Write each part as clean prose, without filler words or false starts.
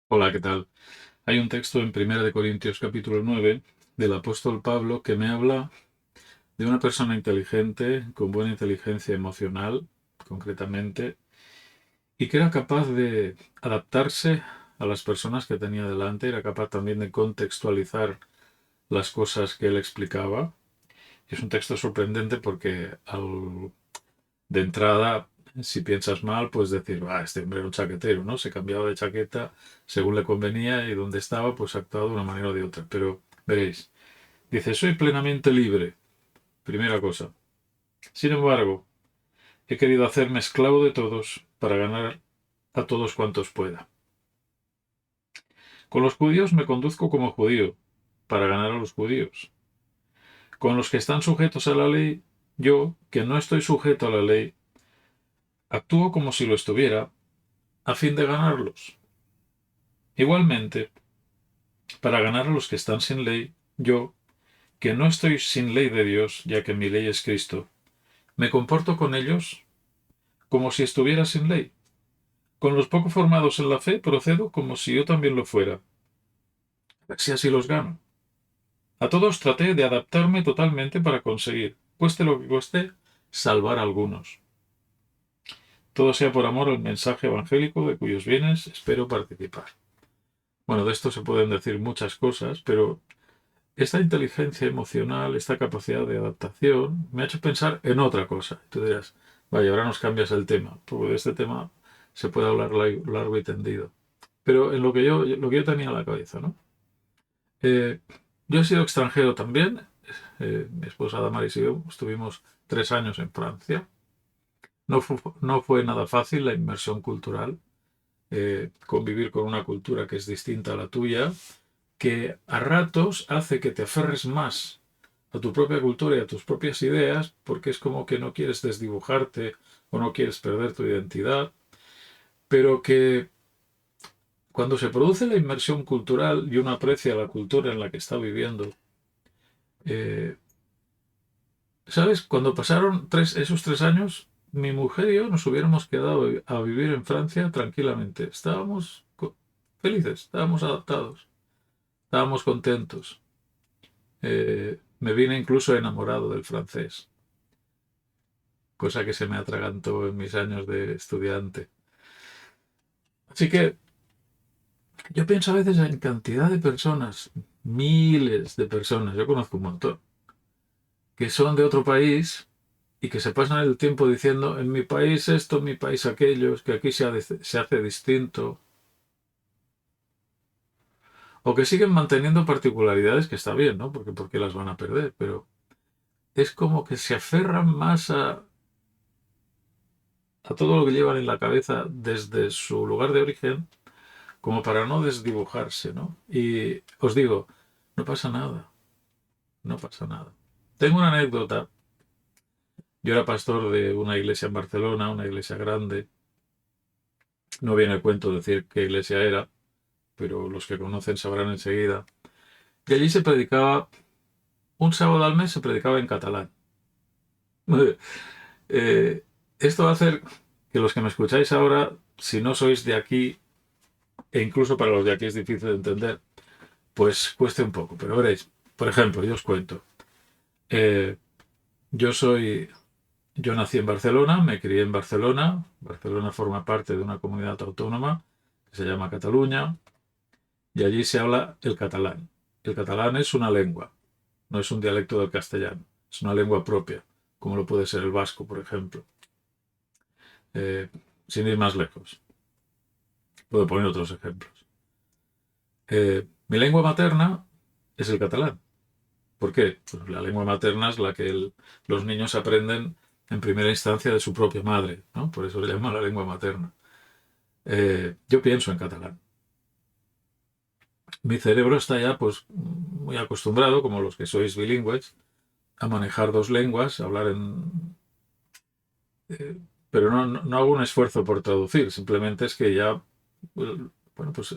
Hola, ¿qué tal? Hay un texto en Primera de Corintios capítulo 9 del apóstol Pablo que me habla de una persona inteligente, con buena inteligencia emocional, concretamente, y que era capaz de adaptarse a las personas que tenía delante, era capaz también de contextualizar las cosas que él explicaba. Y es un texto sorprendente porque de entrada, si piensas mal, puedes decir, este hombre era un chaquetero, ¿no? Se cambiaba de chaqueta según le convenía y donde estaba, pues actuaba de una manera o de otra. Pero veréis, dice, soy plenamente libre, primera cosa. Sin embargo, he querido hacerme esclavo de todos para ganar a todos cuantos pueda. Con los judíos me conduzco como judío, para ganar a los judíos. Con los que están sujetos a la ley, yo, que no estoy sujeto a la ley, actúo como si lo estuviera, a fin de ganarlos. Igualmente, para ganar a los que están sin ley, yo, que no estoy sin ley de Dios, ya que mi ley es Cristo, me comporto con ellos como si estuviera sin ley. Con los poco formados en la fe procedo como si yo también lo fuera. A ver si así los gano. A todos traté de adaptarme totalmente para conseguir, cueste lo que cueste, salvar a algunos. Todo sea por amor al mensaje evangélico de cuyos bienes espero participar. Bueno, de esto se pueden decir muchas cosas, pero esta inteligencia emocional, esta capacidad de adaptación, me ha hecho pensar en otra cosa. Tú dirás, vaya, ahora nos cambias el tema, porque de este tema se puede hablar largo y tendido. Pero en lo que yo tenía en la cabeza, ¿no? Eh, yo he sido extranjero también. Mi esposa Damaris y yo estuvimos 3 años en Francia. No fue nada fácil la inmersión cultural, convivir con una cultura que es distinta a la tuya, que a ratos hace que te aferres más a tu propia cultura y a tus propias ideas, porque es como que no quieres desdibujarte o no quieres perder tu identidad, pero que cuando se produce la inmersión cultural y uno aprecia la cultura en la que está viviendo, eh, ¿sabes? Cuando pasaron esos 3 años, mi mujer y yo nos hubiéramos quedado a vivir en Francia tranquilamente. Estábamos felices, estábamos adaptados, estábamos contentos. Me vine incluso enamorado del francés, cosa que se me atragantó en mis años de estudiante. Así que yo pienso a veces en cantidad de personas, miles de personas, yo conozco un montón, que son de otro país y que se pasan el tiempo diciendo en mi país esto, en mi país aquello, que aquí se hace distinto, o que siguen manteniendo particularidades que está bien, ¿no? Porque las van a perder, pero es como que se aferran más a todo lo que llevan en la cabeza desde su lugar de origen como para no desdibujarse, ¿no? Y os digo, no pasa nada, no pasa nada. Tengo una anécdota. Yo era pastor de una iglesia en Barcelona, una iglesia grande. No viene el cuento decir qué iglesia era, pero los que conocen sabrán enseguida. Y allí se predicaba, un sábado al mes se predicaba en catalán. Eh, Esto va a hacer que los que me escucháis ahora, si no sois de aquí, e incluso para los de aquí es difícil de entender, pues cueste un poco. Pero veréis, por ejemplo, yo os cuento. Eh, yo soy Yo nací en Barcelona, me crié en Barcelona. Barcelona forma parte de una comunidad autónoma que se llama Cataluña y allí se habla el catalán. El catalán es una lengua, no es un dialecto del castellano, es una lengua propia, como lo puede ser el vasco, por ejemplo. Eh, Sin ir más lejos, puedo poner otros ejemplos. Mi lengua materna es el catalán. ¿Por qué? Pues la lengua materna es la que los niños aprenden en primera instancia de su propia madre, ¿no? Por eso le llaman la lengua materna. Yo pienso en catalán. Mi cerebro está ya pues muy acostumbrado, como los que sois bilingües, a manejar dos lenguas, a hablar eh, pero no hago un esfuerzo por traducir, simplemente es que ya, bueno, pues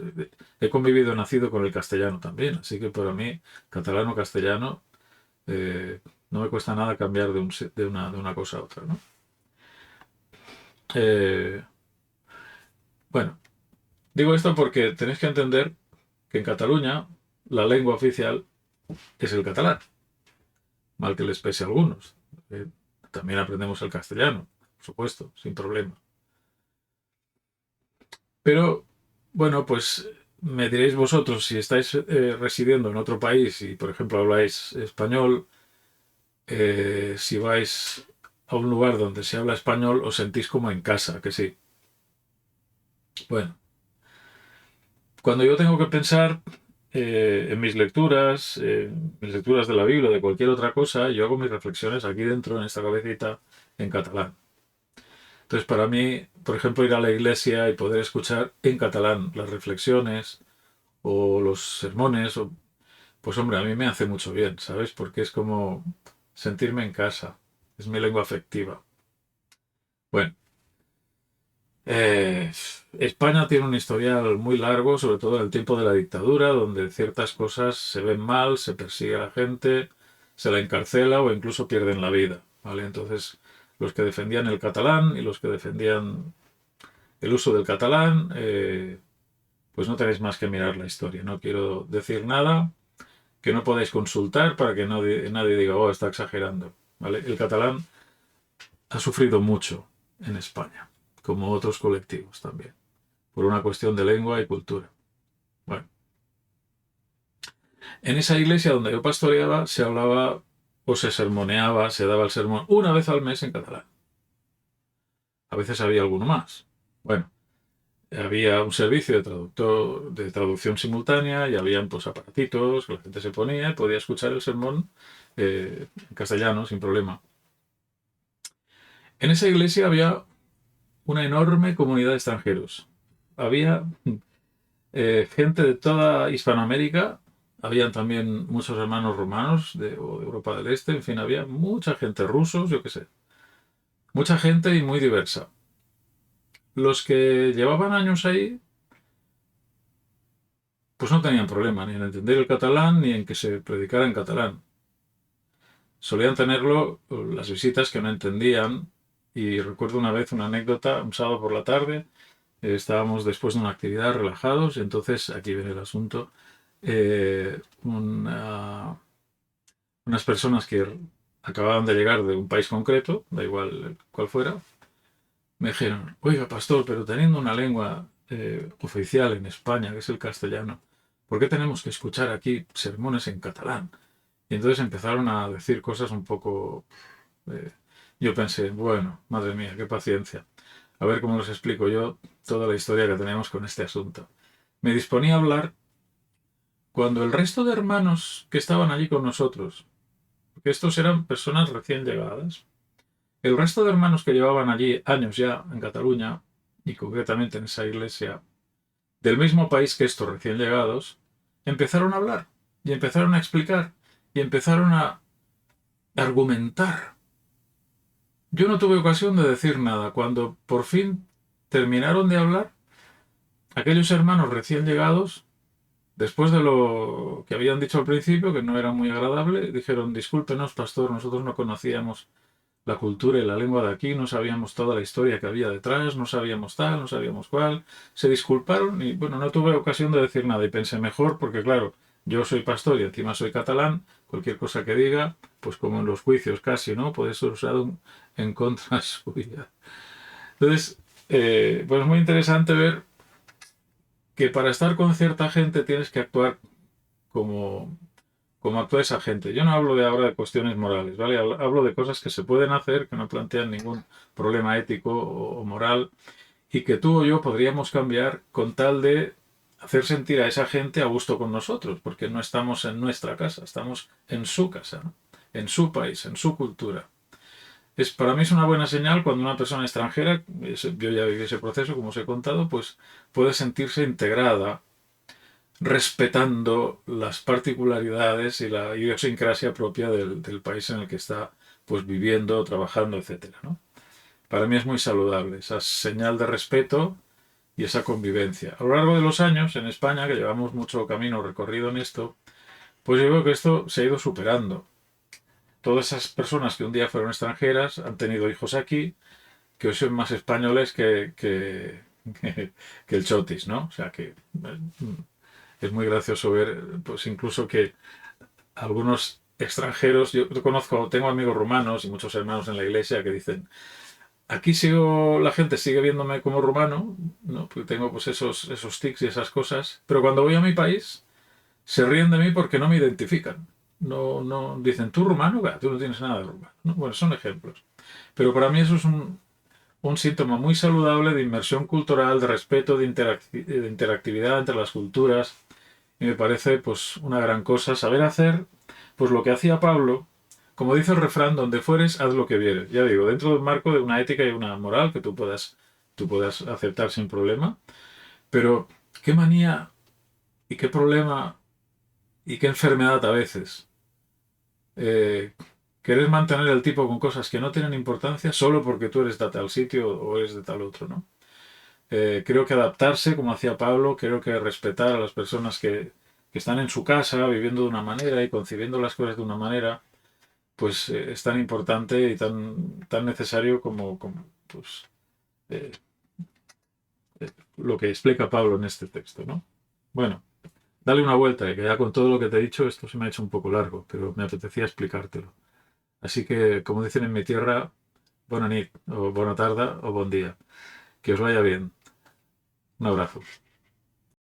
he convivido, he nacido con el castellano también, así que para mí, catalano-castellano, no me cuesta nada cambiar de una cosa a otra, ¿no? Eh, bueno, Digo esto porque tenéis que entender que en Cataluña la lengua oficial es el catalán, mal que les pese a algunos. Eh, También aprendemos el castellano, por supuesto, sin problema. Pero, bueno, pues me diréis vosotros, si estáis residiendo en otro país y, por ejemplo, habláis español, si vais a un lugar donde se habla español, os sentís como en casa, que sí. Bueno, cuando yo tengo que pensar en mis lecturas de la Biblia, de cualquier otra cosa, yo hago mis reflexiones aquí dentro, en esta cabecita, en catalán. Entonces, para mí, por ejemplo, ir a la iglesia y poder escuchar en catalán las reflexiones o los sermones, pues hombre, a mí me hace mucho bien, ¿sabes? Porque es como sentirme en casa. Es mi lengua afectiva. Bueno, eh, España tiene un historial muy largo, sobre todo en el tiempo de la dictadura, donde ciertas cosas se ven mal, se persigue a la gente, se la encarcela o incluso pierden la vida, ¿vale? Entonces, los que defendían el catalán y los que defendían el uso del catalán, pues no tenéis más que mirar la historia. No quiero decir nada que no podáis consultar para que nadie diga, oh, está exagerando, ¿vale? El catalán ha sufrido mucho en España, como otros colectivos también, por una cuestión de lengua y cultura. Bueno, en esa iglesia donde yo pastoreaba se hablaba o se sermoneaba, se daba el sermón una vez al mes en catalán. A veces había alguno más. Bueno, había un servicio de traductor, de traducción simultánea y habían pues aparatitos que la gente se ponía y podía escuchar el sermón en castellano sin problema. En esa iglesia había una enorme comunidad de extranjeros. Había gente de toda Hispanoamérica, habían también muchos hermanos romanos o de Europa del Este, en fin, había mucha gente, rusos, yo qué sé, mucha gente y muy diversa. Los que llevaban años ahí, pues no tenían problema ni en entender el catalán ni en que se predicara en catalán. Solían tenerlo las visitas que no entendían y recuerdo una vez una anécdota, un sábado por la tarde, estábamos después de una actividad relajados y entonces, aquí viene el asunto, eh, una- unas personas que acababan de llegar de un país concreto, da igual cuál fuera, me dijeron, oiga, pastor, pero teniendo una lengua oficial en España, que es el castellano, ¿por qué tenemos que escuchar aquí sermones en catalán? Y entonces empezaron a decir cosas un poco... eh, yo pensé, bueno, madre mía, qué paciencia. A ver cómo les explico yo toda la historia que tenemos con este asunto. Me disponía a hablar cuando el resto de hermanos que estaban allí con nosotros, porque estos eran personas recién llegadas, el resto de hermanos que llevaban allí años ya en Cataluña, y concretamente en esa iglesia, del mismo país que estos recién llegados, empezaron a hablar y empezaron a explicar y empezaron a argumentar. Yo no tuve ocasión de decir nada. Cuando por fin terminaron de hablar, aquellos hermanos recién llegados, después de lo que habían dicho al principio, que no era muy agradable, dijeron, discúlpenos, pastor, nosotros no conocíamos la cultura y la lengua de aquí, no sabíamos toda la historia que había detrás, no sabíamos tal, no sabíamos cuál. Se disculparon y bueno, no tuve ocasión de decir nada y pensé mejor porque claro, yo soy pastor y encima soy catalán, cualquier cosa que diga, pues como en los juicios casi, ¿no? Puede ser usado en contra suya. Entonces, pues es muy interesante ver que para estar con cierta gente tienes que actuar como, como actúa esa gente. Yo no hablo de ahora de cuestiones morales, ¿vale? Hablo de cosas que se pueden hacer, que no plantean ningún problema ético o moral y que tú o yo podríamos cambiar con tal de hacer sentir a esa gente a gusto con nosotros, porque no estamos en nuestra casa, estamos en su casa, ¿no? En su país, en su cultura. Para mí es una buena señal cuando una persona extranjera, yo ya viví ese proceso, como os he contado, pues puede sentirse integrada, respetando las particularidades y la idiosincrasia propia del país en el que está pues viviendo, trabajando, etcétera, ¿no? Para mí es muy saludable esa señal de respeto y esa convivencia. A lo largo de los años en España, que llevamos mucho camino recorrido en esto, pues yo veo que esto se ha ido superando. Todas esas personas que un día fueron extranjeras han tenido hijos aquí, que hoy son más españoles que el chotis, ¿no? O sea que es muy gracioso ver, pues incluso que algunos extranjeros, yo conozco, tengo amigos rumanos y muchos hermanos en la iglesia que dicen, aquí la gente sigue viéndome como rumano, ¿no? Porque tengo pues esos tics y esas cosas, pero cuando voy a mi país se ríen de mí porque no me identifican. No, no, dicen, tú rumano, bah, tú no tienes nada de rumano, ¿no? Bueno, son ejemplos. Pero para mí eso es un síntoma muy saludable de inmersión cultural, de respeto, de interactividad entre las culturas. Y me parece pues una gran cosa saber hacer pues lo que hacía Pablo, como dice el refrán, donde fueres, haz lo que vieres. Ya digo, dentro del marco de una ética y una moral que tú puedas aceptar sin problema. Pero qué manía y qué problema y qué enfermedad a veces. Eh, Querer mantener el tipo con cosas que no tienen importancia solo porque tú eres de tal sitio o eres de tal otro, ¿no? Creo que adaptarse, como hacía Pablo, creo que respetar a las personas que están en su casa, viviendo de una manera y concibiendo las cosas de una manera, pues es tan importante y tan necesario como pues, eh, lo que explica Pablo en este texto, ¿no? Bueno, dale una vuelta, que ya con todo lo que te he dicho esto se me ha hecho un poco largo, pero me apetecía explicártelo. Así que, como dicen en mi tierra, bona nit, o bona tarda, o bon día. Que os vaya bien. Un abrazo.